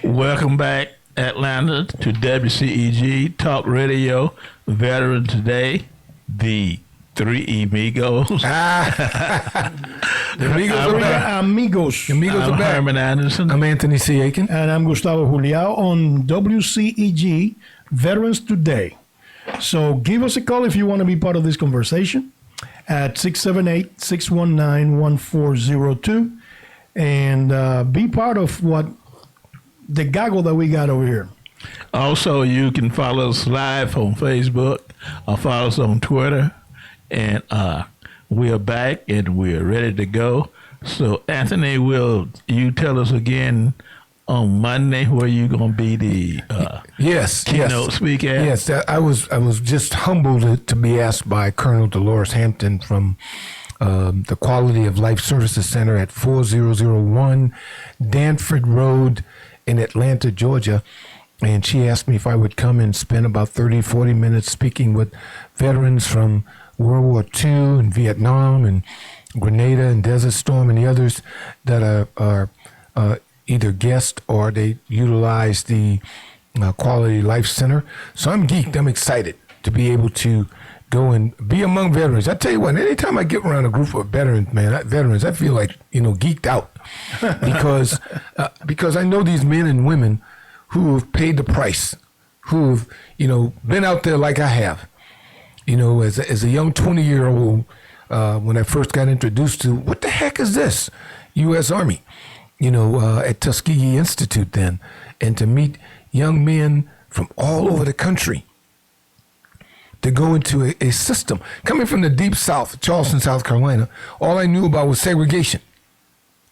Welcome back, Atlanta, to WCEG Talk Radio, Veteran Today, the Three Amigos. The Amigos are back. Amigos. Amigos I'm are back. Herman Anderson. I'm Anthony C. Aiken. And I'm Gustavo Juliao on WCEG Veterans Today. So give us a call if you want to be part of this conversation at 678-619-1402 and be part of what the gaggle that we got over here. Also, you can follow us live on Facebook or follow us on Twitter. And we are back and we're ready to go. So, Anthony, will you tell us again on Monday where you're going to be the keynote speaker? Yes, I was just humbled to be asked by Colonel Dolores Hampton from the Quality of Life Services Center at 4001 Danford Road in Atlanta, Georgia. And she asked me if I would come and spend about 30, 40 minutes speaking with veterans from World War II and Vietnam and Grenada and Desert Storm and the others that are either guests or they utilize the Quality Life Center. So I'm geeked. I'm excited to be able to go and be among veterans. I tell you what, anytime I get around a group of veterans, I feel like, geeked out because I know these men and women who have paid the price, who have, been out there like I have. As a young 20-year-old, when I first got introduced to, what the heck is this? U.S. Army, at Tuskegee Institute then, and to meet young men from all over the country, to go into a system. Coming from the deep South, Charleston, South Carolina, all I knew about was segregation.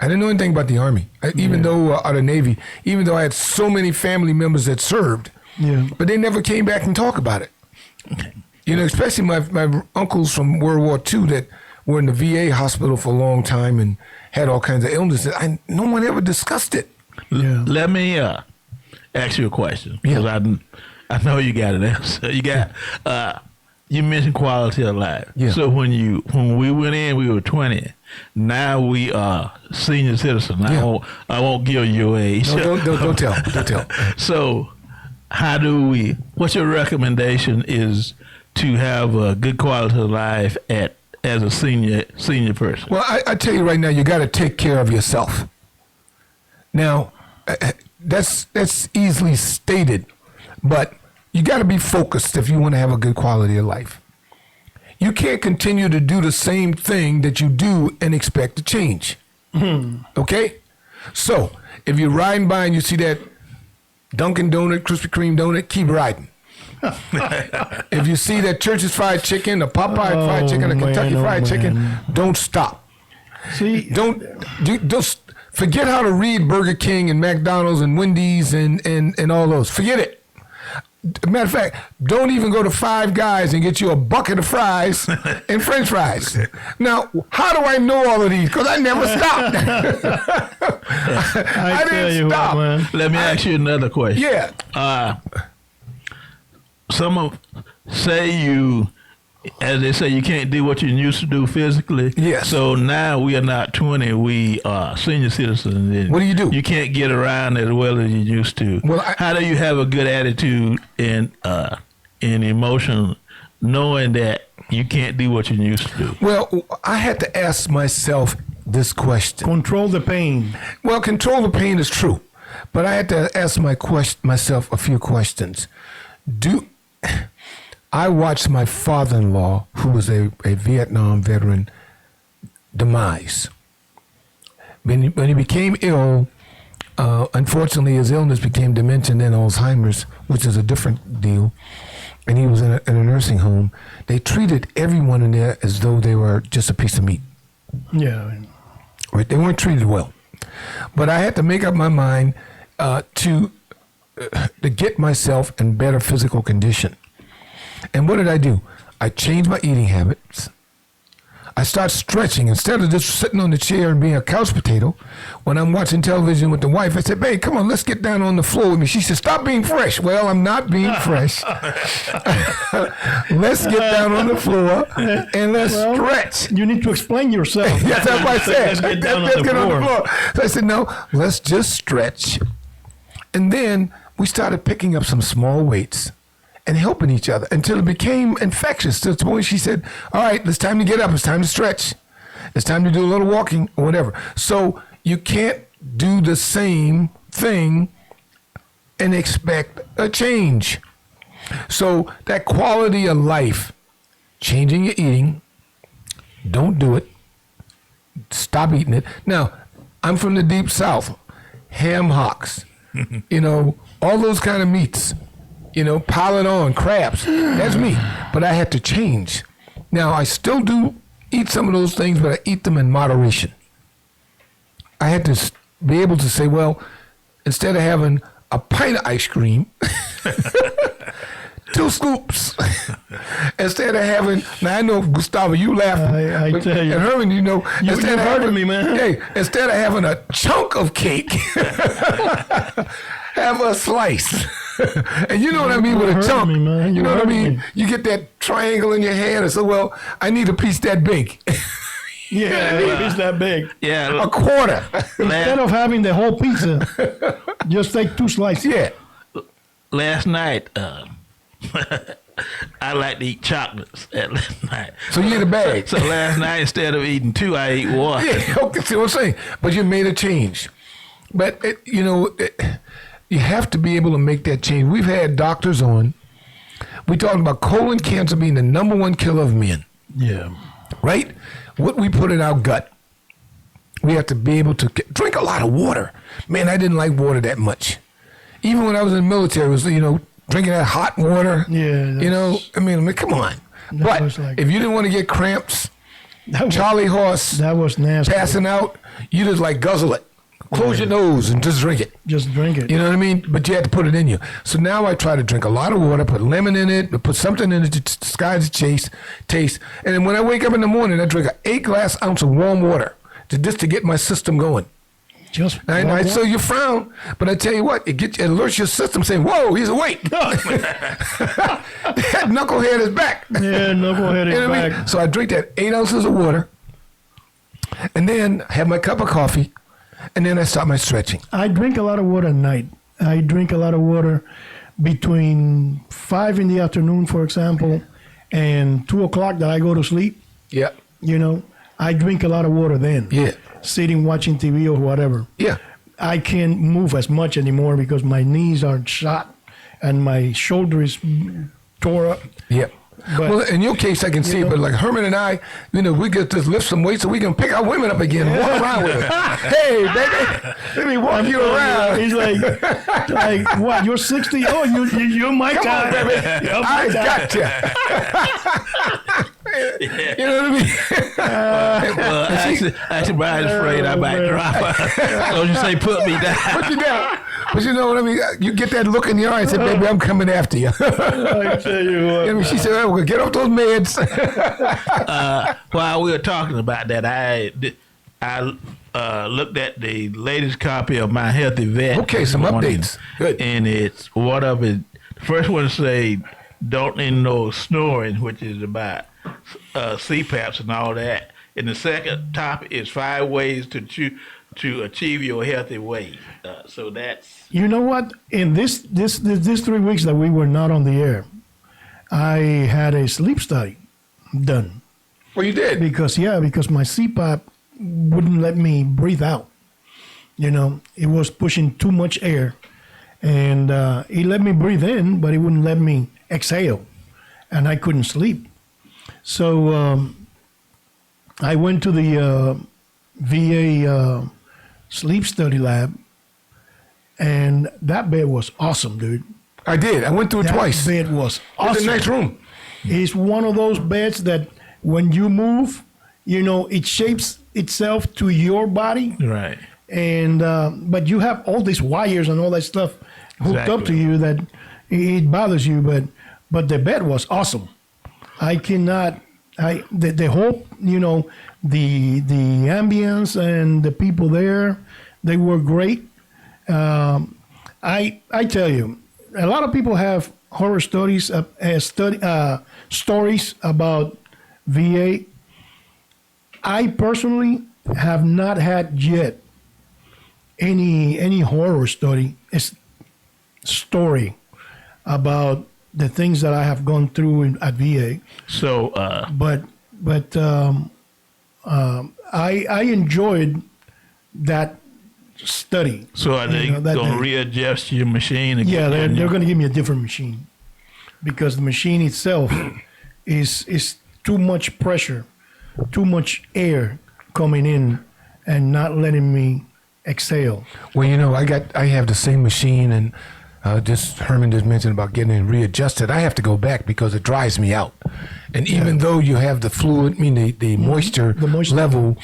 I didn't know anything about the Army, even though out of Navy, even though I had so many family members that served, but they never came back and talked about it. Especially my uncles from World War II that were in the VA hospital for a long time and had all kinds of illnesses. No one ever discussed it. Let me ask you a question, because I know you got an answer. You mentioned quality of life. So when we went in, we were 20. Now we are senior citizens. I won't give you your age. No, don't tell. So what's your recommendation is to have a good quality of life as a senior person? Well, I tell you right now, you got to take care of yourself. Now, that's easily stated, but you got to be focused if you want to have a good quality of life. You can't continue to do the same thing that you do and expect to change. Okay? So, if you're riding by and you see that Dunkin' Donut, Krispy Kreme donut, keep riding. If you see that Church's Fried Chicken, the Popeye Fried Chicken, the Kentucky Fried Chicken, don't stop. See, don't forget how to read Burger King and McDonald's and Wendy's and all those. Forget it. Matter of fact, don't even go to Five Guys and get you a bucket of fries and French fries. Now, how do I know all of these? Because I never stopped. I didn't stop. Man. Let me ask you another question. Yeah. As they say, you can't do what you used to do physically. Yes. So now we are not 20, we are senior citizens. What do? You can't get around as well as you used to. Well, how do you have a good attitude and emotion knowing that you can't do what you used to do? Well, I had to ask myself this question. Control the pain. Well, control the pain is true. But I had to ask myself a few questions. I watched my father-in-law, who was a Vietnam veteran, demise. When he became ill, unfortunately his illness became dementia and then Alzheimer's, which is a different deal, and he was in a nursing home. They treated everyone in there as though they were just a piece of meat. Yeah. Right? They weren't treated well. But I had to make up my mind to get myself in better physical condition. And what did I do? I changed my eating habits. I start stretching. Instead of just sitting on the chair and being a couch potato, when I'm watching television with the wife, I said, babe, come on, let's get down on the floor with me. She said, stop being fresh. Well, I'm not being fresh. Let's get down on the floor and let's stretch. You need to explain yourself. Yes, that's what I said. Let's get down on the floor. So I said, no, let's just stretch And then we started picking up some small weights and helping each other until it became infectious. To the point she said, all right, it's time to get up. It's time to stretch. It's time to do a little walking or whatever. So you can't do the same thing and expect a change. So that quality of life, changing your eating, don't do it. Stop eating it. Now, I'm from the deep south. Ham hocks, all those kind of meats, pile it on, crabs. That's me. But I had to change. Now, I still do eat some of those things, but I eat them in moderation. I had to be able to say, well, instead of having a pint of ice cream, 2 scoops. Instead of having, now I know, Gustavo, you laughing. I tell you. And Herman, you hurting me, man. Hey, instead of having a chunk of cake, have a slice. And you know what I mean with a chunk. Me, man. You know what I mean? You get that triangle in your hand and say, well, I need a piece that big. Yeah, it's that big. Yeah. A quarter. Instead of having the whole pizza, just take 2 slices. Yeah. Last night, I like to eat chocolates at last night. So you ate a bag. So last night, instead of eating 2, I ate 1. Yeah, okay, see what I'm saying? But you made a change. But, you have to be able to make that change. We've had doctors on. We talked about colon cancer being the #1 killer of men. Yeah. Right? What we put in our gut. We have to be able to drink a lot of water. Man, I didn't like water that much. Even when I was in the military, it was, drinking that hot water. Yeah. I mean, come on. But if you didn't want to get cramps, Charlie horse, that was nasty. passing out, you just guzzle it. Close your nose and just drink it. Just drink it. You know what I mean? But you had to put it in you. So now I try to drink a lot of water, put lemon in it, put something in it to disguise the taste. And then when I wake up in the morning, I drink an 8-glass ounce of warm water just to get my system going. So you frown, but I tell you what, it alerts your system saying, whoa, he's awake. That knucklehead is back. Yeah, knucklehead is back. I mean? So I drink that 8 ounces of water, and then have my cup of coffee, and then I start my stretching. I drink a lot of water at night. I drink a lot of water between 5 in the afternoon, for example, and 2 o'clock that I go to sleep. Yeah. I drink a lot of water then. Yeah. Sitting, watching TV or whatever. Yeah. I can't move as much anymore because my knees are shot and my shoulder is tore up. Yeah. But, well, in your case, I can see it, but like Herman and I, we get to lift some weights so we can pick our women up again and walk around with it. Hey, baby, let me walk you around. He's like, what, you're 60? Oh, you're my Come guy. on, baby. I got you. You know what I mean? Well, actually, Brian's afraid I might drop her. So you say, put me down. Put you down. But you know what I mean? You get that look in your eye and say, baby, I'm coming after you. I tell you what. She said, well, get off those meds. While we were talking about that, I looked at the latest copy of My Healthy Vet. Okay, some updates. Good. And it's one of it. The first one say, don't need no snoring, which is about CPAPs and all that. And the second topic is 5 ways to achieve your healthy weight. So that's. You know what? In this 3 weeks that we were not on the air, I had a sleep study done. Well, you did? Because my CPAP wouldn't let me breathe out. It was pushing too much air. And it let me breathe in, but it wouldn't let me exhale. And I couldn't sleep. So I went to the VA sleep study lab, and that bed was awesome, dude. I did. I went through it twice. That bed was awesome. It's a nice room. It's one of those beds that when you move, it shapes itself to your body. Right. And but you have all these wires and all that stuff hooked up to you that it bothers you. But the bed was awesome. The whole, the ambience and the people there, they were great. I tell you, a lot of people have horror stories stories about VA. I personally have not had yet any horror story. story about the things that I have gone through at VA. So, I enjoyed that study. so are they that going to day. readjust your machine again? Yeah, they're going to give me a different machine because the machine itself is too much pressure, too much air coming in and not letting me exhale. Well, I have the same machine, and just Herman just mentioned about getting it readjusted. I have to go back because it dries me out. And even though you have the fluid, the moisture, level,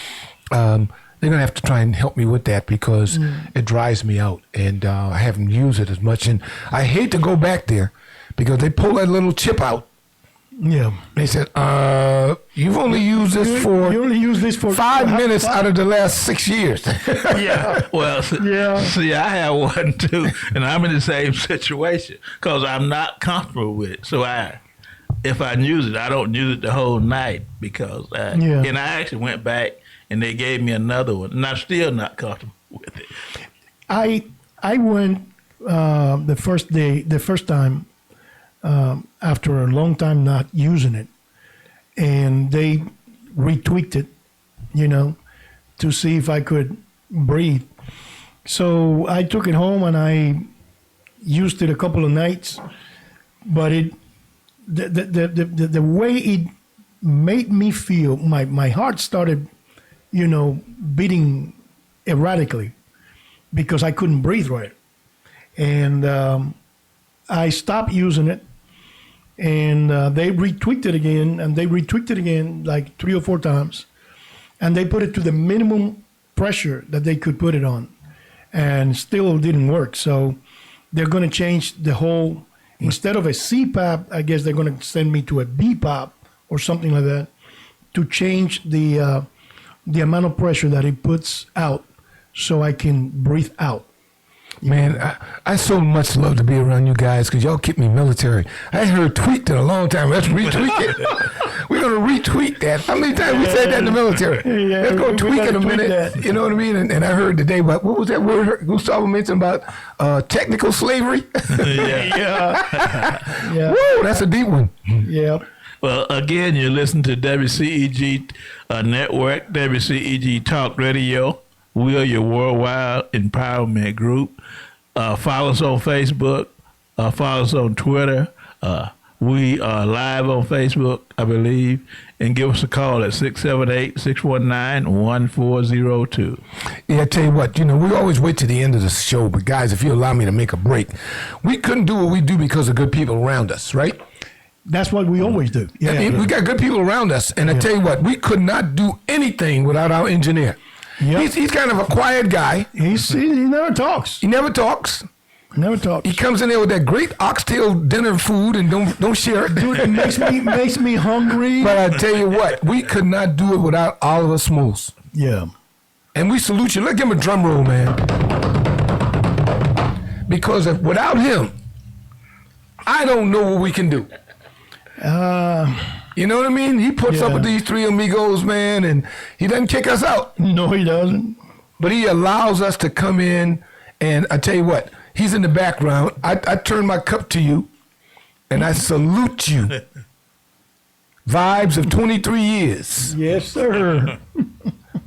they're going to have to try and help me with that because it dries me out, and I haven't used it as much. And I hate to go back there because they pull that little chip out. Yeah. They said, you've only used this for You only use this for 5 minutes out of the last 6 years. Yeah. Well, see, I have one too, and I'm in the same situation because I'm not comfortable with it. So if I use it, I don't use it the whole night because, and I actually went back and they gave me another one, and I'm still not comfortable with it. I went the first time after a long time not using it, and they retweaked it, to see if I could breathe. So I took it home and I used it a couple of nights, but the way it made me feel, my heart started, beating erratically because I couldn't breathe right. And I stopped using it, and they retweaked it again, and they retweaked it again like 3 or 4 times, and they put it to the minimum pressure that they could put it on, and still didn't work. So they're going to change the whole, instead of a CPAP, I guess they're going to send me to a BPAP or something like that to change the amount of pressure that it puts out so I can breathe out. Man, I so much love to be around you guys because y'all keep me military. I heard tweet in a long time. Let's retweet it. We're going to retweet that. How many times we said that in the military? Yeah, Let's go tweak in a minute. That. You know what I mean? And I heard today, but what was that word Gustavo mentioned about technical slavery? Yeah. Woo, that's a deep one. Yeah. Well, again, you listen to WCEG Network, WCEG Talk Radio. We are your worldwide empowerment group. Follow us on Facebook. Follow us on Twitter. We are live on Facebook, I believe. And give us a call at 678-619-1402. Yeah, I tell you what, we always wait to the end of the show, but guys, if you allow me to make a break, we couldn't do what we do because of good people around us, right? That's what we always do. Yeah. I mean, we got good people around us, and I tell you what, we could not do anything without our engineer. Yep. He's kind of a quiet guy. He never talks. He never talks. Never talks. He comes in there with that great oxtail dinner food and don't share it. Dude, it makes me hungry. But I tell you what, we could not do it without Oliver Smoos. Yeah. And we salute you. Let's give him a drum roll, man. Because without him, I don't know what we can do. You know what I mean? He puts up with these 3 amigos, man, and he doesn't kick us out. No, he doesn't. But he allows us to come in, and I tell you what, he's in the background. I turn my cup to you, and I salute you. Vibes of 23 years. Yes, sir.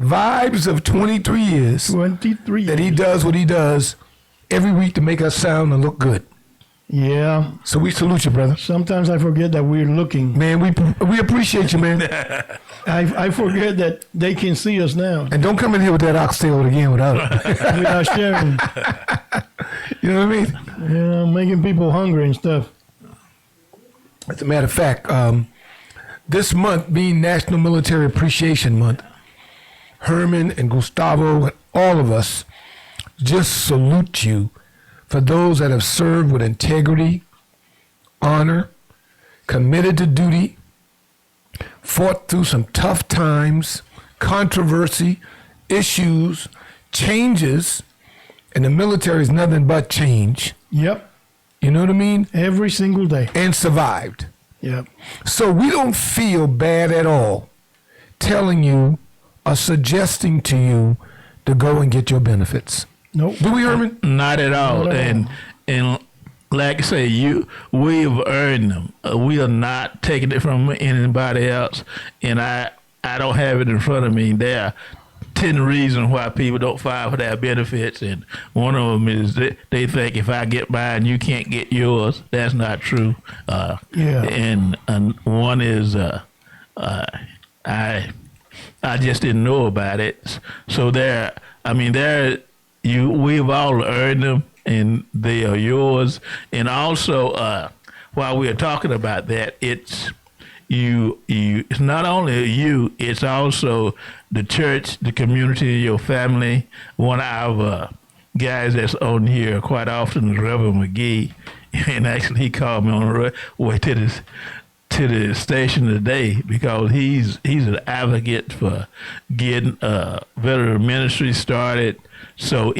Vibes of 23 years. 23 That he does what he does every week to make us sound and look good. Yeah. So we salute you, brother. Sometimes I forget that we're looking. Man, we appreciate you, man. I forget that they can see us now. And don't come in here with that oxtail again without it. Without sharing. You know what I mean? Yeah, making people hungry and stuff. As a matter of fact, this month being National Military Appreciation Month, Herman and Gustavo and all of us just salute you for those that have served with integrity, honor, committed to duty, fought through some tough times, controversy, issues, changes, and the military is nothing but change. Yep. You know what I mean? Every single day. And survived. Yep. So we don't feel bad at all telling you or suggesting to you to go and get your benefits. Nope. Do we, Herman? Not at all. Not at all. And like I say, we've earned them. We are not taking it from anybody else. And I don't have it in front of me. There are 10 reasons why people don't file for their benefits, and one of them is they think if I get mine, you can't get yours. That's not true. And one is I just didn't know about it. So we've all earned them, and they are yours. And also, while we are talking about that, it's not only you, it's also the church, the community, your family. One of our guys that's on here quite often is Reverend McGee, and actually he called me on the way to the station today because he's an advocate for getting veteran ministry started. So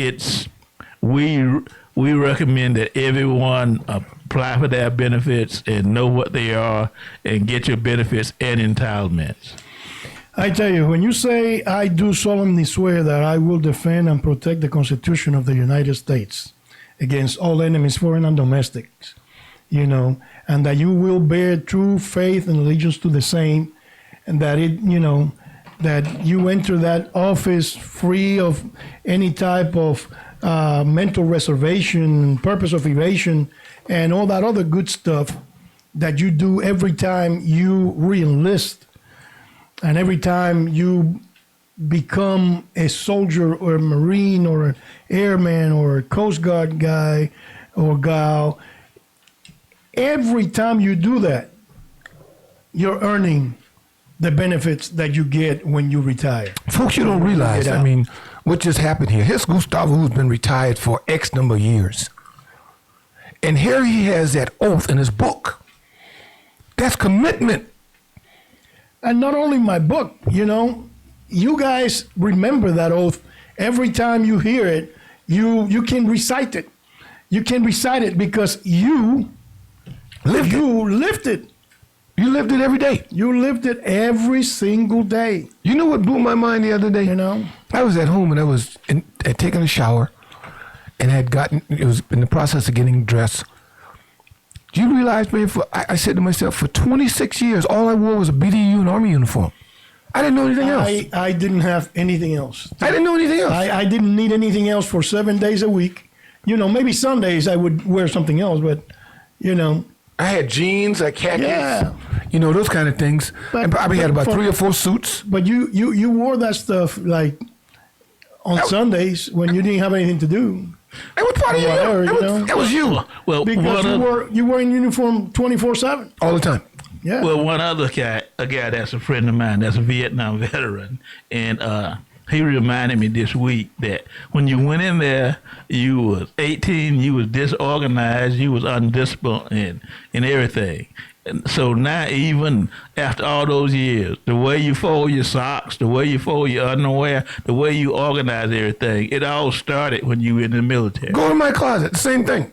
we recommend that everyone apply for their benefits and know what they are and get your benefits and entitlements. I tell you, when you say, I do solemnly swear that I will defend and protect the Constitution of the United States against all enemies, foreign and domestic, and that you will bear true faith and allegiance to the same, and that that you enter that office free of any type of mental reservation, purpose of evasion, and all that other good stuff that you do every time you re-enlist and every time you become a soldier or a Marine or an airman or a Coast Guard guy or gal. Every time you do that, you're earning the benefits that you get when you retire. Folks, you don't realize, what just happened here. Here's Gustavo, who's been retired for X number of years. And here he has that oath in his book. That's commitment. And not only my book, you guys remember that oath. Every time you hear it, you can recite it. You can recite it because you lived it. You lived it every day. You lived it every single day. You know what blew my mind the other day? I was at home and I was taking a shower and it was in the process of getting dressed. Do you realize, man, I said to myself, for 26 years, all I wore was a BDU and Army uniform. I didn't know anything else. I didn't have anything else. I didn't know anything else. I didn't need anything else for 7 days a week. Maybe Sundays I would wear something else, but, I had jeans, I khakis, those kind of things. I probably had about 3 or 4 suits. But you wore that stuff like on Sundays when you didn't have anything to do. It was part of you. That was you. Well, because you were in uniform 24/7 all the time. Yeah. Well, one other guy, a guy that's a friend of mine, that's a Vietnam veteran, and he reminded me this week that when you went in there, you was 18, you was disorganized, you was undisciplined, and everything. And so now, even after all those years, the way you fold your socks, the way you fold your underwear, the way you organize everything, it all started when you were in the military. Go to my closet, the same thing.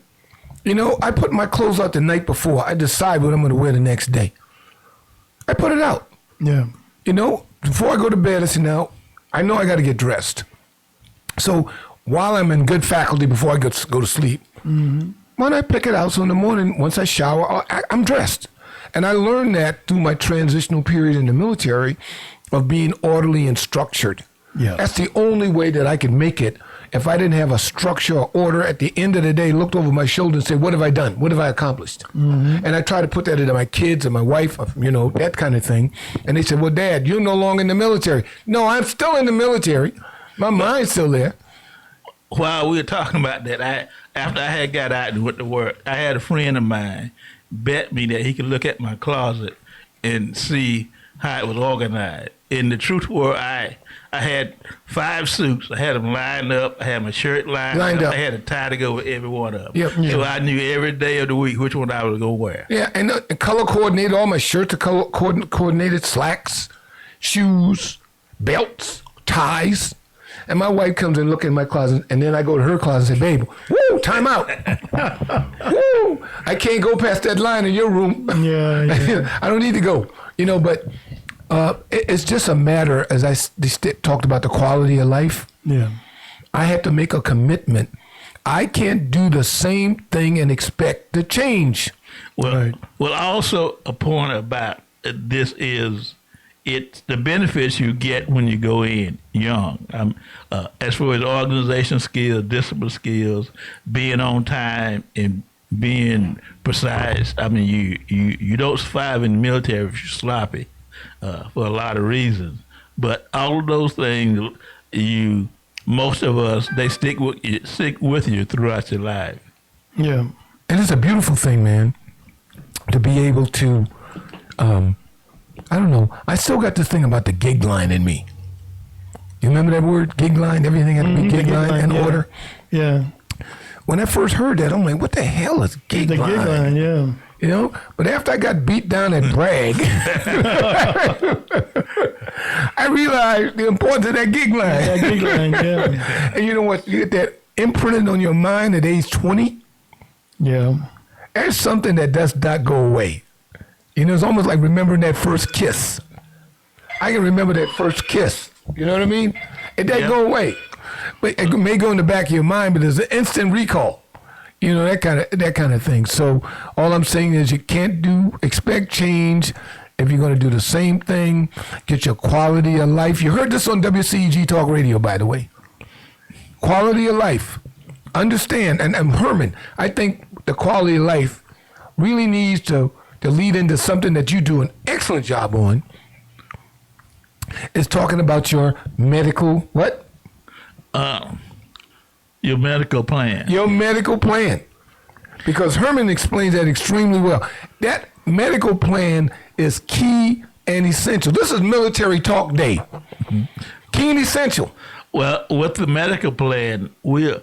I put my clothes out the night before. I decide what I'm going to wear the next day. I put it out. Yeah. Before I go to bed, I say, now, I know I got to get dressed. So while I'm in good faculty before I go to sleep, why don't I pick it out so in the morning, once I shower, I'm dressed. And I learned that through my transitional period in the military of being orderly and structured. Yeah. That's the only way that I could make it. If I didn't have a structure or order at the end of the day, looked over my shoulder and said, what have I done? What have I accomplished? And I try to put that into my kids and my wife, that kind of thing. And they said, well, Dad, you're no longer in the military. No, I'm still in the military. My mind's still there. While we were talking about that, after I had got out and went to work, I had a friend of mine bet me that he could look at my closet and see how it was organized. And the truth was, I had 5 suits. I had them lined up. I had my shirt lined up. I had a tie to go with every one of them. Yep. So I knew every day of the week which one I was going to wear. Yeah, and color coordinated. All my shirts are color coordinated. Slacks, shoes, belts, ties. And my wife comes and look in my closet, and then I go to her closet and say, babe, woo, time out. Woo, I can't go past that line in your room. Yeah. I don't need to go. But it's just a matter, as I talked about the quality of life. Yeah. I had to make a commitment I can't do the same thing and expect to change. Well, Right. well, also a point about this is it's the benefits you get when you go in young. As far as organization skills, discipline skills, being on time, and being precise. I mean, you don't survive in the military if you're sloppy for a lot of reasons. But all of those things, most of us, they stick with you throughout your life. Yeah. And it's a beautiful thing, man, to be able to, I don't know, I still got this thing about the gig line in me. You remember that word, gig line? Everything had to be gig line and yeah. order. Yeah. When I first heard that, I'm like, what the hell is gig The line? gig line, yeah. You know, but after I got beat down at Bragg, I realized the importance of that gig line. That gig line, yeah. And you know what? You get that imprinted on your mind at age 20. Yeah. That's something that does not go away. You know, it's almost like remembering that first kiss. I can remember that first kiss. You know what I mean? It doesn't go away. But it may go in the back of your mind, but there's an instant recall. You know, that kind of thing. So all I'm saying is you can't expect change if you're going to do the same thing, get your quality of life. You heard this on WCEG Talk Radio, by the way. Quality of life. Understand, and Herman, I think the quality of life really needs to lead into something that you do an excellent job on, is talking about your medical, what? Your medical plan. Your medical plan. Because Herman explains that extremely well. That medical plan is key and essential. This is Military Talk Day. Key and essential. Well, with the medical plan, we'll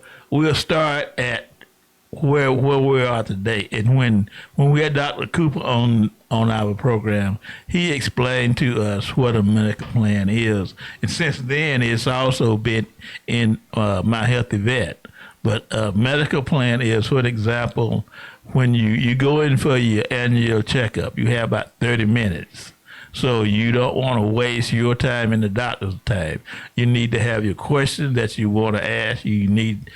start at where we are today. And when we had Dr. Cooper on our program, he explained to us what a medical plan is. And since then, it's also been in My Healthy Vet. But a medical plan is, for example, when you go in for your annual checkup, you have about 30 minutes. So you don't want to waste your time and the doctor's time. You need to have your questions that you want to ask. You need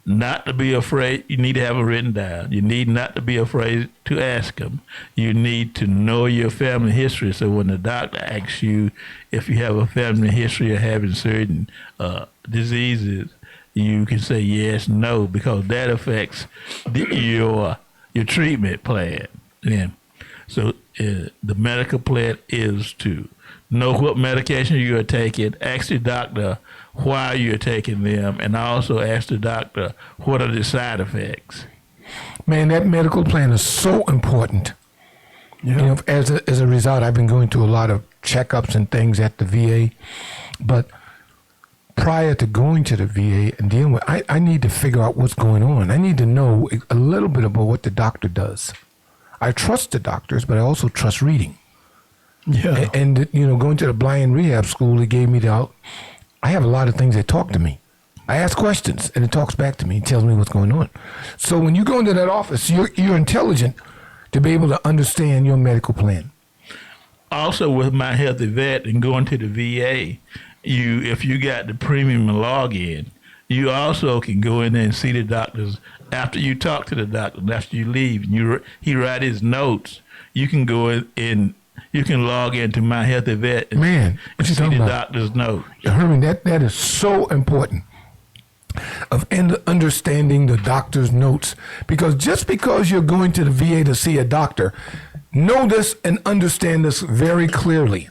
not to be afraid. You need to have it written down. You need not to be afraid to ask them. You need to know your family history. So when the doctor asks you if you have a family history of having certain diseases, you can say yes, no, because that affects your treatment plan. And so the medical plan is to know what medication you are taking, ask the doctor why you're taking them, and also ask the doctor what are the side effects. Man, that medical plan is so important. Yeah. You know, as a result, I've been going through a lot of checkups and things at the VA, but prior to going to the VA and dealing with, I need to figure out what's going on. I need to know a little bit about what the doctor does. I trust the doctors, but I also trust reading. Yeah. And you know, going to the blind rehab school, it gave me I have a lot of things that talk to me. I ask questions, and it talks back to me and tells me what's going on. So when you go into that office, you're intelligent to be able to understand your medical plan. Also, with My Healthy Vet and going to the VA, if you got the premium login, you also can go in there and see the doctors after you talk to the doctor. After you leave, he write his notes. You can go in. You can log into My Healthy Vet and see the doctor's note. Herman, that is so important of understanding the doctor's notes, because just because you're going to the VA to see a doctor, know this and understand this very clearly.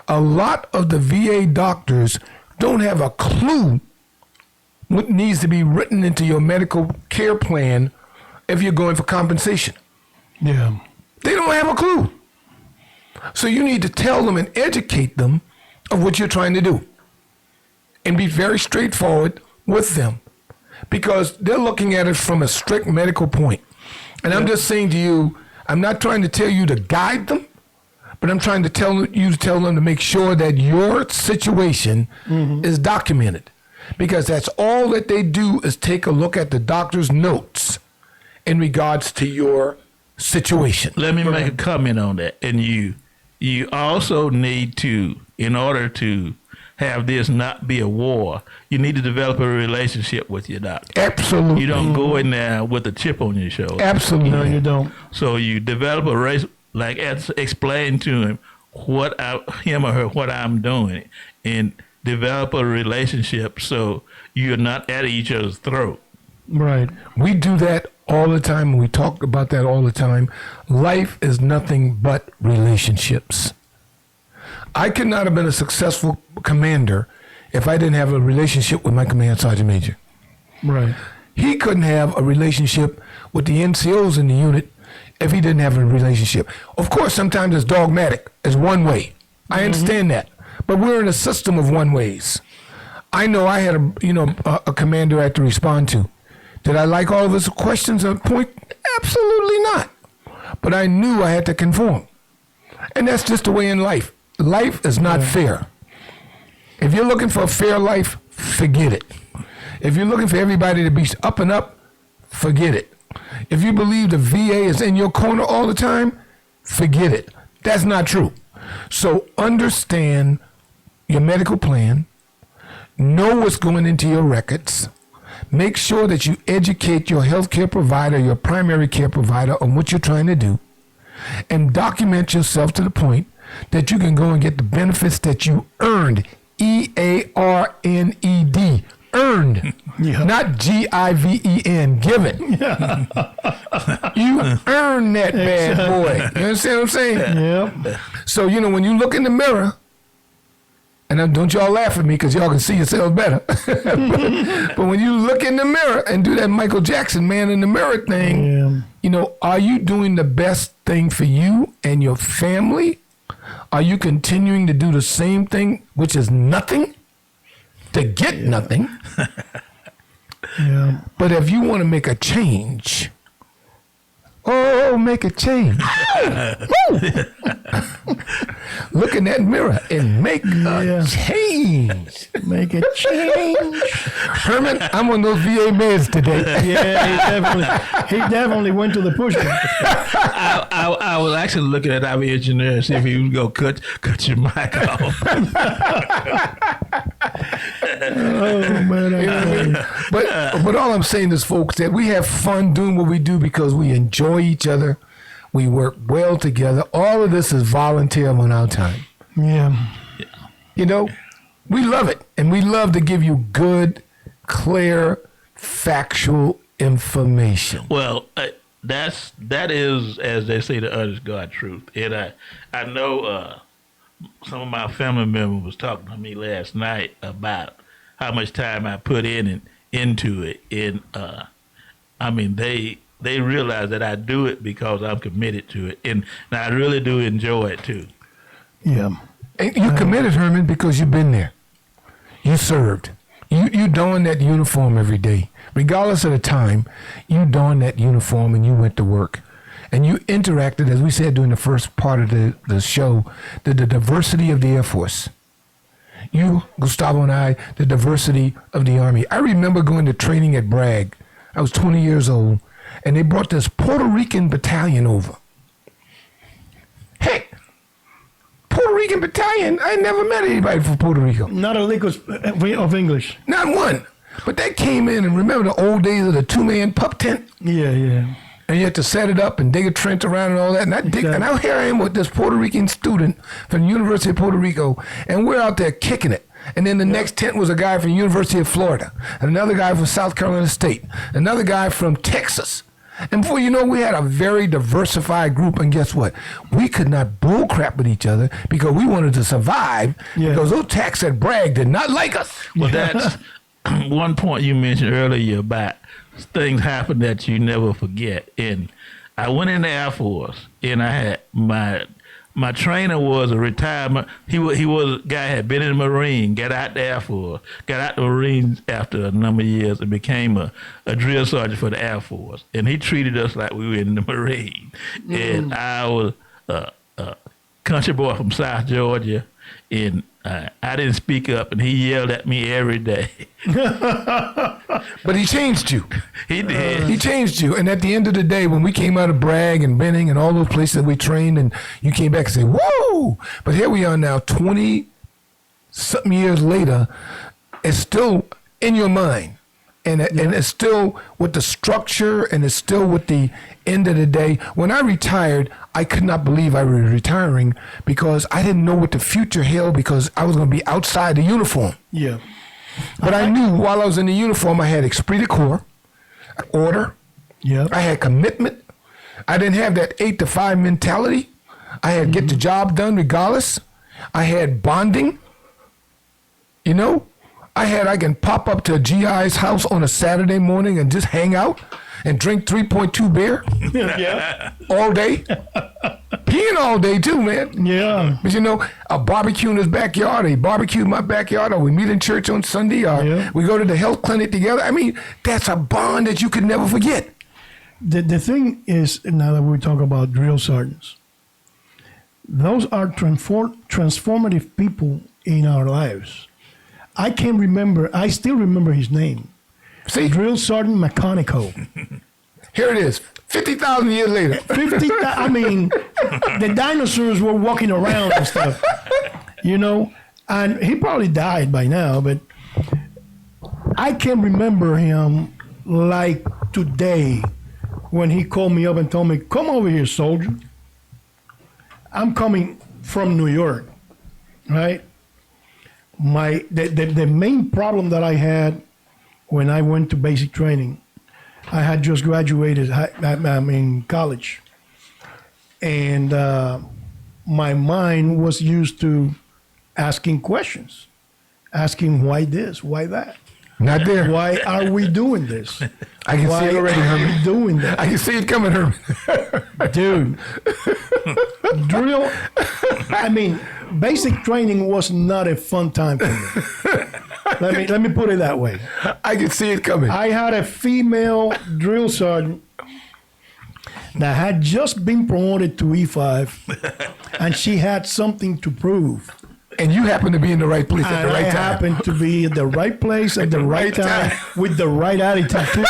A lot of the VA doctors don't have a clue what needs to be written into your medical care plan if you're going for compensation. Yeah. They don't have a clue. So you need to tell them and educate them of what you're trying to do and be very straightforward with them, because they're looking at it from a strict medical point. And I'm just saying to you, I'm not trying to tell you to guide them, but I'm trying to tell them to make sure that your situation is documented, because that's all that they do is take a look at the doctor's notes in regards to your situation. Let me make a comment on that. And you also need to, in order to have this not be a war. You need to develop a relationship with your doctor. Absolutely. You don't go in there with a chip on your shoulder. Absolutely. No, you don't. So you develop a race, like explain to him him or her what I'm doing, and develop a relationship so you're not at each other's throat. Right. We do that all the time, and we talk about that all the time. Life is nothing but relationships. I could not have been a successful commander if I didn't have a relationship with my command sergeant major. Right. He couldn't have a relationship with the NCOs in the unit if he didn't have a relationship. Of course, sometimes it's dogmatic. It's one way. I understand that. But we're in a system of one ways. I know I had a commander I had to respond to. Did I like all of his questions on point? Absolutely not. But I knew I had to conform. And that's just the way in life. Life is not fair. If you're looking for a fair life, forget it. If you're looking for everybody to be up and up, forget it. If you believe the VA is in your corner all the time, forget it. That's not true. So understand your medical plan. Know what's going into your records. Make sure that you educate your healthcare provider, your primary care provider, on what you're trying to do. And document yourself to the point that you can go and get the benefits that you earned. EARNED. Earned. Yeah. Not GIVEN. Given. You earned that bad boy. You understand what I'm saying? Yep. So, when you look in the mirror, and don't y'all laugh at me because y'all can see yourselves better. but when you look in the mirror and do that Michael Jackson man in the mirror thing, are you doing the best thing for you and your family? Are you continuing to do the same thing, which is nothing, to get nothing? Yeah. But if you want to make a change, make a change. Look in that mirror and make a change. Make a change. Herman, I'm on those VA meds today. Yeah, he definitely went to the push button. I was actually looking at our engineer and see if he would go cut your mic off. Oh man, But all I'm saying is, folks, that we have fun doing what we do because we enjoy each other. We work well together. All of this is volunteer on our time. yeah. We love it. And we love to give you good, clear, factual information. Well, that is, as they say, the honest God truth. And I know some of my family members was talking to me last night about how much time I put into it. And they realize that I do it because I'm committed to it, and I really do enjoy it too. Yeah. And you committed, Herman, because you've been there. You served. You don that uniform every day. Regardless of the time, you don that uniform and you went to work. And you interacted, as we said during the first part of the show, the diversity of the Air Force. You, Gustavo, and I, the diversity of the Army. I remember going to training at Bragg. I was 20 years old, and they brought this Puerto Rican battalion over. Heck, Puerto Rican battalion, I never met anybody from Puerto Rico. Not a lick of English. Not one. But they came in, and remember the old days of the two-man pup tent? Yeah. And you had to set it up and dig a trench around and all that. And now here I am with this Puerto Rican student from the University of Puerto Rico, and we're out there kicking it. And then the next tent was a guy from the University of Florida, and another guy from South Carolina State, another guy from Texas. And before you know, we had a very diversified group. And guess what? We could not bullcrap with each other because we wanted to survive because those techs at Bragg did not like us. Well, that's one point you mentioned earlier about things happen that you never forget. And I went in the Air Force, and I had my trainer was a retirement. He was a guy had been in the Marine, got out the Air Force, got out the Marines after a number of years, and became a drill sergeant for the Air Force. And he treated us like we were in the Marine. And I was a country boy from South Georgia, and I didn't speak up, and he yelled at me every day. But he changed you. He did. He changed you. And at the end of the day, when we came out of Bragg and Benning and all those places that we trained, and you came back and said, whoa! But here we are now, 27 something years later, it's still in your mind. And it's still with the structure, and it's still with the end of the day. When I retired, I could not believe I was retiring because I didn't know what the future held because I was going to be outside the uniform. Yeah. But I knew while I was in the uniform, I had esprit de corps, order. Yeah. I had commitment. I didn't have that 8 to 5 mentality. I had get the job done regardless. I had bonding. You know, I can pop up to a GI's house on a Saturday morning and just hang out and drink 3.2 beer Yeah. all day. Peeing all day too, man. Yeah. But you know, a barbecue in his backyard, he barbecued in my backyard, or we meet in church on Sunday, or we go to the health clinic together. I mean, that's a bond that you could never forget. The thing is, now that we talk about drill sergeants, those are transformative people in our lives. I still remember his name. See? Drill Sergeant Mechanico. Here it is, 50,000 years later. 50, I mean, the dinosaurs were walking around and stuff, you know, and he probably died by now, but I can remember him like today when he called me up and told me, come over here, soldier. I'm coming from New York, right? The main problem that I had when I went to basic training, I had just graduated college, and my mind was used to asking questions, asking why this, why that, Not there. why are we doing this? I can see it already, Why are Herman. we doing that? I can see it coming, Herman. Dude, drill, I mean, basic training was not a fun time for me. Let me put it that way. I can see it coming. I had a female drill sergeant that had just been promoted to E5, and she had something to prove. And you happen to be in the right place at And the right I time. happened to be at the right place at the right time with the right attitude too.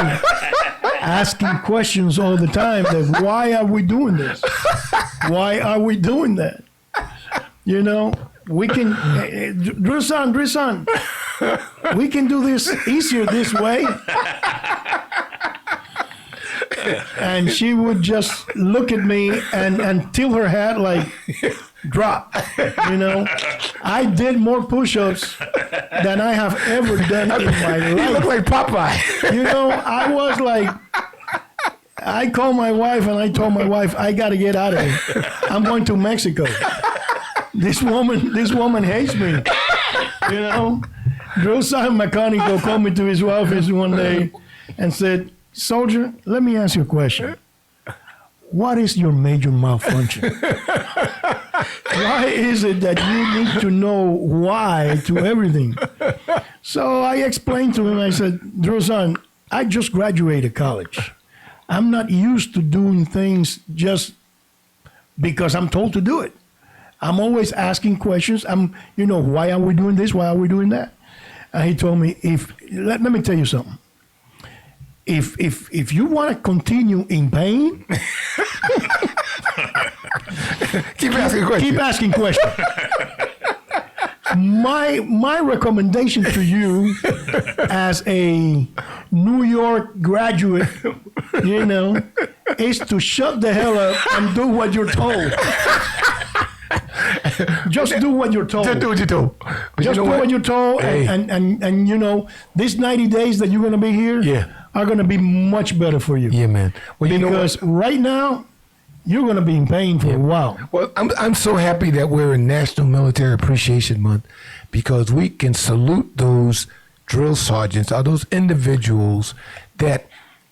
Asking questions all the time that why are we doing this? Why are we doing that? You know, we can, drill son, we can do this easier this way. And she would just look at me and tilt her head like, drop, you know. I did more push-ups than I have ever done in my You look life. like Popeye. You know, I was like, I called my wife and I told my wife, I got to get out of here. I'm going to Mexico. This woman hates me, you know. Drill Sergeant Mechanico called me to his office one day and said, soldier, let me ask you a question. What is your major malfunction? Why is it that you need to know why to everything? So I explained to him, I said, Drill Sergeant, I just graduated college. I'm not used to doing things just because I'm told to do it. I'm always asking questions. Why are we doing this? Why are we doing that? And he told me, let me tell you something. If you want to continue in pain, Keep asking questions. keep asking questions. My recommendation to you as a New York graduate, you know, is to shut the hell up and do what you're told. Just do what you're told. Just do what you're told. But Just you know do what you're told, Hey. and you know, these 90 days that you're going to be here are going to be much better for you. Yeah, man. Well, you know what? Because right now, you're going to be in pain for a while. Well, I'm so happy that we're in National Military Appreciation Month because we can salute those drill sergeants or those individuals that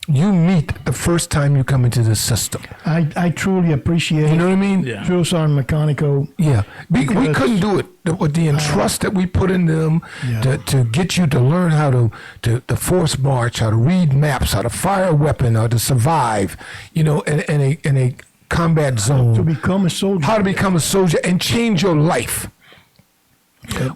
you meet the first time you come into the system. I truly appreciate You know what I mean? Yeah. Drill Sergeant Mechanico. Yeah. We Because- couldn't do it with the entrust that we put in them Yeah. to get you to learn how to force march, how to read maps, how to fire a weapon, how to survive, you know, in a combat zone. To become a soldier. How to become a soldier and change your life.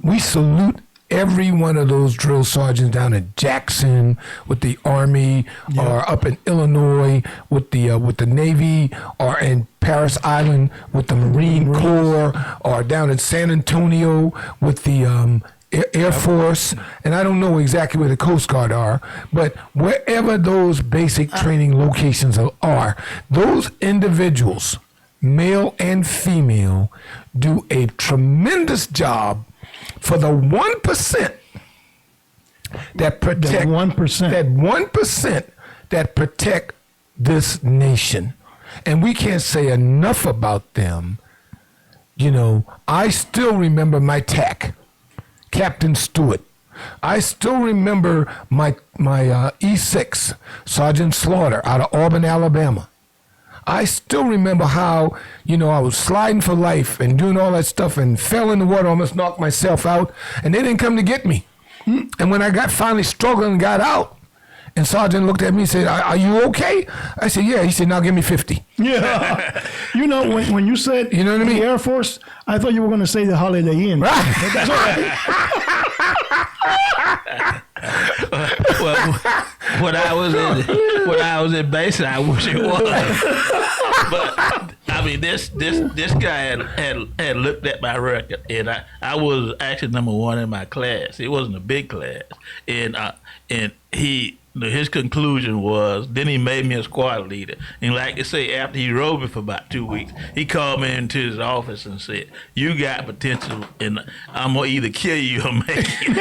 We salute every one of those drill sergeants down in Jackson with the Army, or up in Illinois with the Navy, or in Paris Island with the Marine Corps, or down in San Antonio with the Air Force, and I don't know exactly where the Coast Guard are, but wherever those basic training locations are, those individuals, male and female, do a tremendous job for the 1% that protect That 1%. that 1% that protect this nation. And we can't say enough about them. You know, I still remember my TAC, Captain Stewart. I still remember my E6, Sergeant Slaughter, out of Auburn, Alabama. I still remember how, you know, I was sliding for life and doing all that stuff and fell in the water, almost knocked myself out, and they didn't come to get me. And when I got finally struggling and got out, and Sergeant looked at me and said, are you okay? I said, yeah. He said, now give me 50. Yeah. You know, when you said, You know what I mean? the Air Force, I thought you were going to say the Holiday Inn. Right. But that's all right. Well, when I was in base, I wish it was. But I mean, this guy had looked at my record, and I was actually number one in my class. It wasn't a big class, and he. His conclusion was, then he made me a squad leader. And like I say, after he rode me for about 2 weeks, he called me into his office and said, you got potential, and I'm going to either kill you or make you.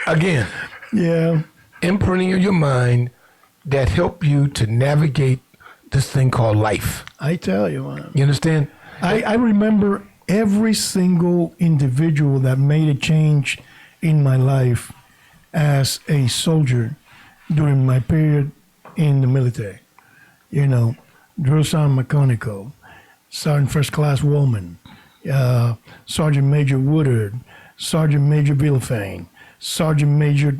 Again, Yeah. imprinting in your mind that help you to navigate this thing called life. I tell you, man. You understand? I remember every single individual that made a change in my life as a soldier during my period in the military. You know, Drill Sergeant McConico, Sergeant First Class Woolman, Sergeant Major Woodard, Sergeant Major Villafane, Sergeant Major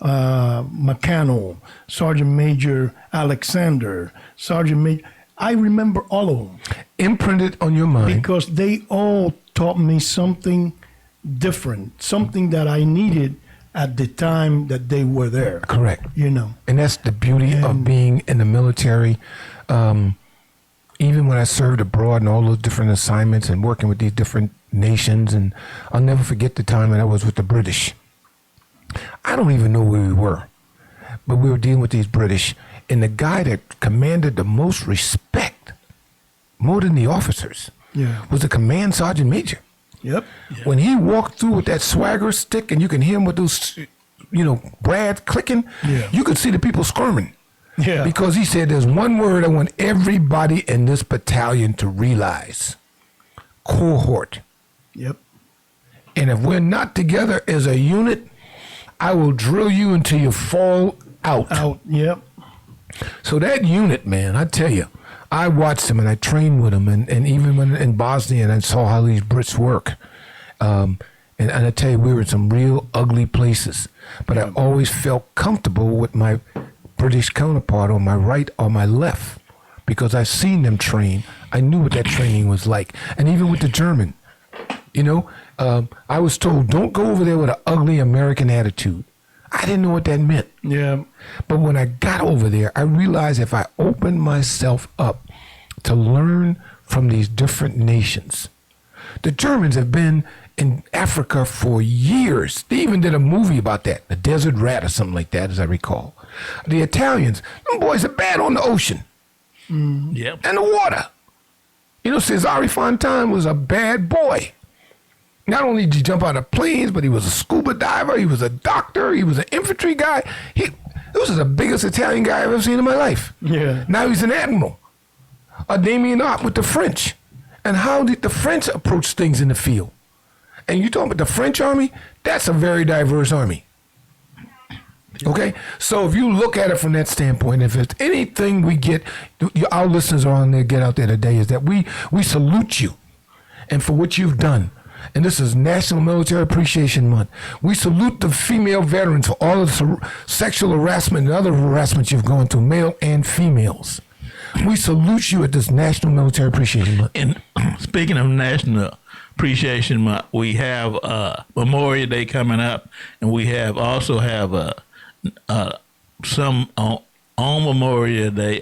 McCannell, Sergeant Major Alexander, Sergeant Major. I remember all of them. Imprinted on your mind. Because they all taught me something different, something that I needed at the time that they were there. Correct. You know. And that's the beauty of being in the military. Even when I served abroad and all those different assignments and working with these different nations, and I'll never forget the time that I was with the British. I don't even know where we were, but we were dealing with these British, and the guy that commanded the most respect, more than the officers, was the command sergeant major. Yep. When he walked through with that swagger stick, and you can hear him with those, brads clicking, you could see the people squirming. Yeah. Because he said, there's one word I want everybody in this battalion to realize. Cohort. Yep. And if we're not together as a unit, I will drill you until you fall out. Yep. So that unit, man, I tell you, I watched them and I trained with them, and even when in Bosnia, and I saw how these Brits work. And I tell you, we were in some real ugly places, but I always felt comfortable with my British counterpart on my right or my left, because I've seen them train. I knew what that training was like. And even with the German, I was told, don't go over there with an ugly American attitude. I didn't know what that meant. Yeah. But when I got over there, I realized if I opened myself up to learn from these different nations. The Germans have been in Africa for years. They even did a movie about that, The Desert Rat or something like that, as I recall. The Italians, them boys are bad on the ocean. Yep. And the water. Cesare Fontane was a bad boy. Not only did he jump out of planes, but he was a scuba diver, he was a doctor, he was an infantry guy. This was the biggest Italian guy I've ever seen in my life. Yeah. Now he's an admiral. Damien Art with the French. And how did the French approach things in the field? And you talking about the French army? That's a very diverse army. Okay? So if you look at it from that standpoint, if it's anything we get, our listeners are on there, get out there today, is that we salute you and for what you've done. And this is National Military Appreciation Month. We salute the female veterans for all of the sexual harassment and other harassment you've gone through, male and females. We salute you at this National Military Appreciation Month. And speaking of National Appreciation Month. We have Memorial Day coming up, and we also have some on Memorial Day,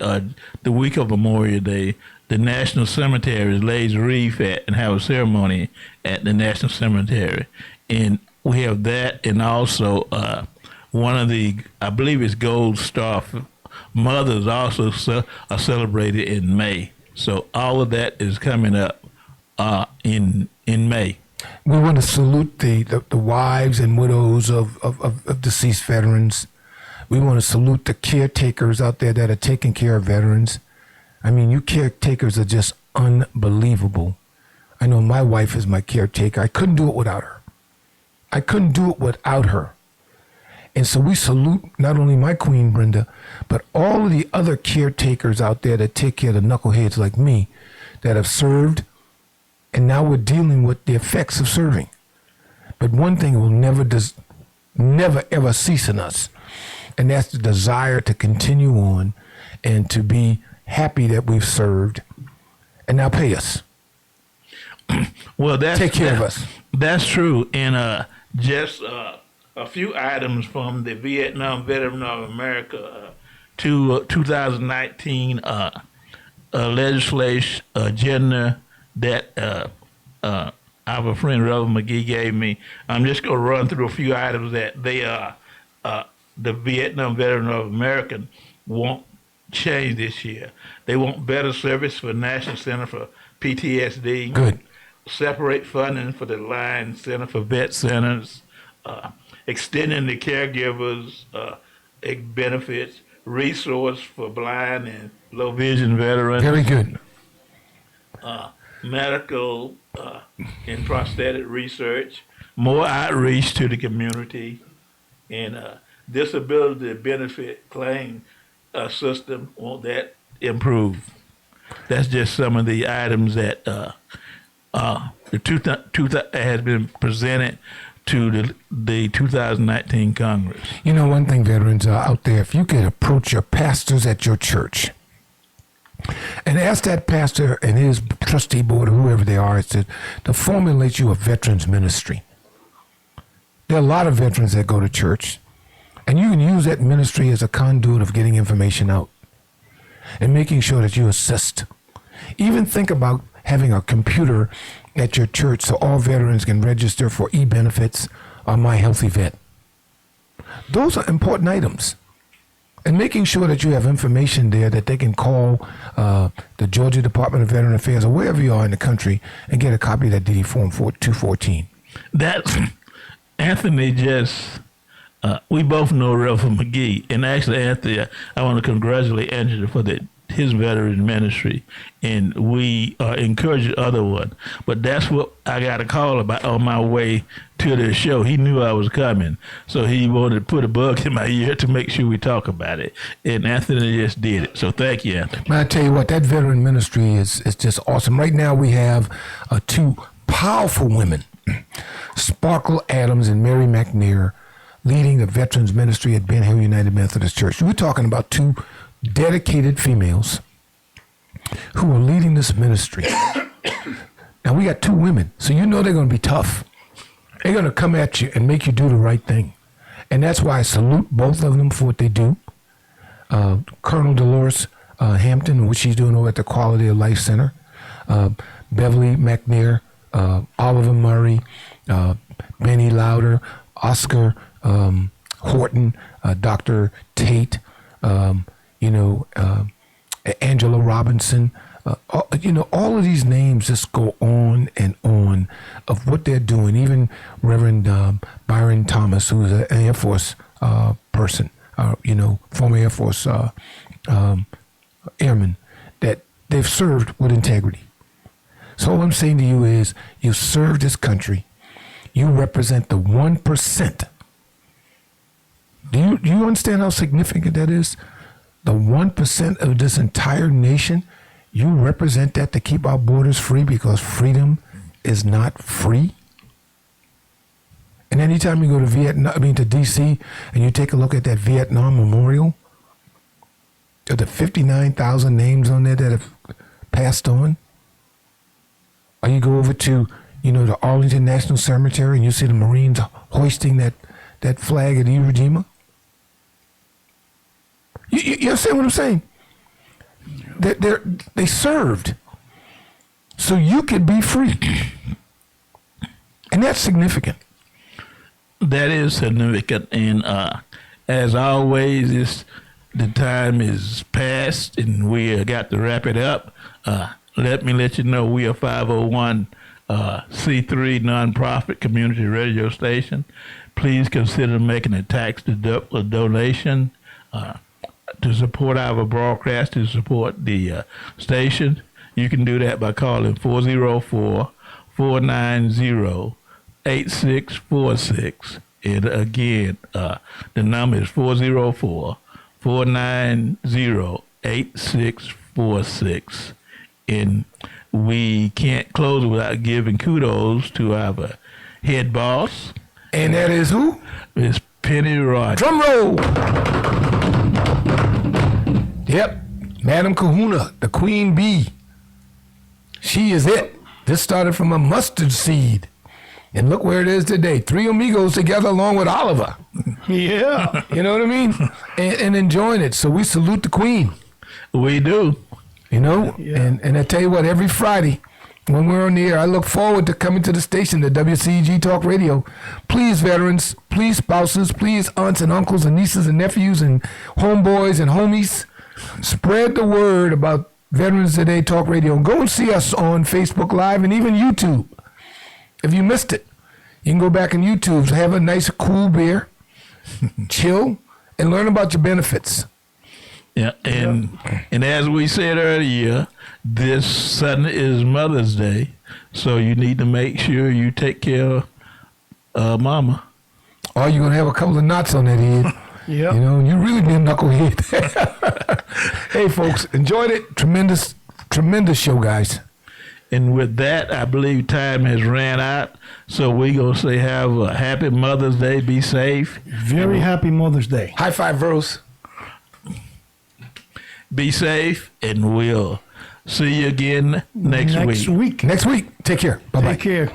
the week of Memorial Day. The National Cemetery lays a wreath at and have a ceremony at the National Cemetery, and we have that, and also one of the, I believe it's Gold Star Mothers also are celebrated in May. So all of that is coming up in May. We want to salute the wives and widows of deceased veterans. We want to salute the caretakers out there that are taking care of veterans. I mean, you caretakers are just unbelievable. I know my wife is my caretaker. I couldn't do it without her. And so we salute not only my Queen Brenda, but all of the other caretakers out there that take care of the knuckleheads like me that have served, and now we're dealing with the effects of serving. But one thing will never ever cease in us, and that's the desire to continue on and to be happy that we've served, and now pay us. Well, take care of us. That's true. And just a few items from the Vietnam Veteran of America to 2019 legislation agenda that our friend Reverend McGee gave me. I'm just going to run through a few items that the Vietnam Veteran of America won't change this year. They want better service for National Center for PTSD. Good. Separate funding for the Line Center for Vet Centers. Extending the caregivers' benefits. Resource for blind and low vision veterans. Very good. Medical and prosthetic research. More outreach to the community. And disability benefit claim system, won't that improve? That's just some of the items that has been presented to the 2019 Congress. You know, one thing, veterans out there, if you could approach your pastors at your church and ask that pastor and his trustee board or whoever they are to formulate you a veterans ministry. There are a lot of veterans that go to church, and you can use that ministry as a conduit of getting information out and making sure that you assist. Even think about having a computer at your church so all veterans can register for e-benefits or My Healthy Vet. Those are important items. And making sure that you have information there that they can call the Georgia Department of Veteran Affairs or wherever you are in the country and get a copy of that DD Form 214. That's Anthony just... we both know Reverend McGee, and actually, Anthony, I want to congratulate Angela for his veteran ministry, and we encourage the other one. But that's what I got a call about on my way to the show. He knew I was coming, so he wanted to put a bug in my ear to make sure we talk about it, and Anthony just did it. So thank you, Anthony. Man, I tell you what, that veteran ministry is just awesome. Right now, we have two powerful women, Sparkle Adams and Mary McNair, leading the veterans ministry at Ben Hill United Methodist Church. We're talking about two dedicated females who are leading this ministry. Now, we got two women, so you know they're going to be tough. They're going to come at you and make you do the right thing. And that's why I salute both of them for what they do. Colonel Dolores Hampton, what she's doing over at the Quality of Life Center. Beverly McNair, Oliver Murray, Benny Lauder, Oscar Horton, Dr. Tate, Angela Robinson. All of these names just go on and on of what they're doing. Even Reverend Byron Thomas, who is an Air Force person, former Air Force airman, that they've served with integrity. So all I'm saying to you is, you serve this country. You represent the 1%. Do you understand how significant that is? The 1% of this entire nation, you represent that to keep our borders free, because freedom is not free. And anytime you go to D.C. and you take a look at that Vietnam Memorial, of the 59,000 names on there that have passed on, or you go over to the Arlington National Cemetery, and you see the Marines hoisting that flag at Iwo Jima? You understand what I'm saying? They served so you could be free. And that's significant. That is significant. And as always, the time is past and we got to wrap it up. Let me let you know we are 501 C3 nonprofit community radio station. Please consider making a tax-deductible donation to support our broadcast, to support the station. You can do that by calling 404-490-8646. And again, the number is 404-490-8646. And we can't close without giving kudos to our head boss. And that is who? It's Penny Rogers. Drum roll. Yep. Madam Kahuna, the queen bee. She is it. This started from a mustard seed. And look where it is today. 3 amigos together along with Oliver. Yeah. You know what I mean? And enjoying it. So we salute the queen. We do. Yeah. And I tell you what, every Friday when we're on the air, I look forward to coming to the station, the WCEG Talk Radio. Please, veterans, please, spouses, please, aunts and uncles and nieces and nephews and homeboys and homies, spread the word about Veterans Today Talk Radio. And go and see us on Facebook Live and even YouTube. If you missed it, you can go back on YouTube, have a nice, cool beer, chill, and learn about your benefits. Yeah, and as we said earlier, this Sunday is Mother's Day, so you need to make sure you take care of Mama. Or you're going to have a couple of knots on that head. Yeah. You really be a knucklehead. Hey, folks, enjoyed it. Tremendous, tremendous show, guys. And with that, I believe time has ran out, so we going to say have a happy Mother's Day. Be safe. Very happy Mother's Day. High five, Veros. Be safe, and we'll see you again next week. Next week. Next week. Take care. Bye-bye. Take care.